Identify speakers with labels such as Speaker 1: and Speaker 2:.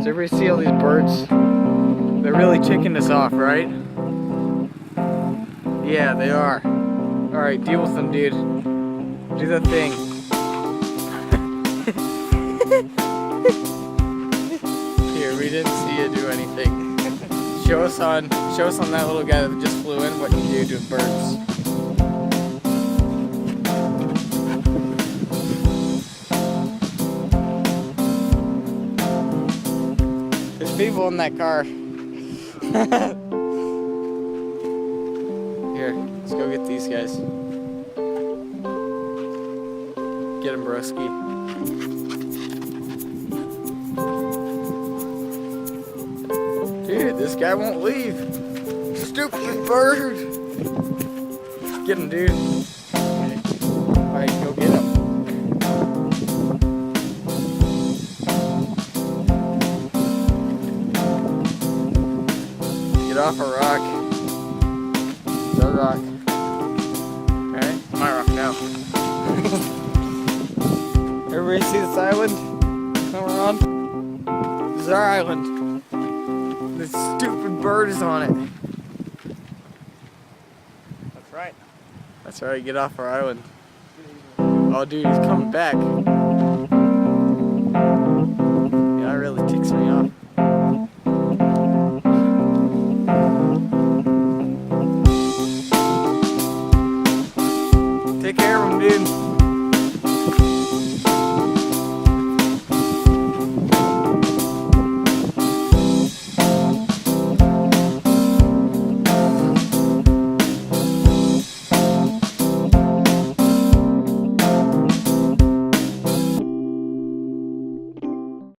Speaker 1: Does everybody see all these birds? They're really ticking us off, right? Yeah, they are. Alright, deal with them, dude. Do the thing. Here, we didn't see you do anything. Show us on that little guy that just flew in what you do to birds. There's people in that car. Here, let's go get these guys. Get him, broski. Dude, this guy won't leave. Stupid bird. Get him, dude. Alright, go get him. Get off a rock. It's our rock. Alright, my rock now. Everybody see this island? Come around. This is our island. This stupid bird is on it.
Speaker 2: That's right.
Speaker 1: That's right, get off our island. Oh dude, he's coming back.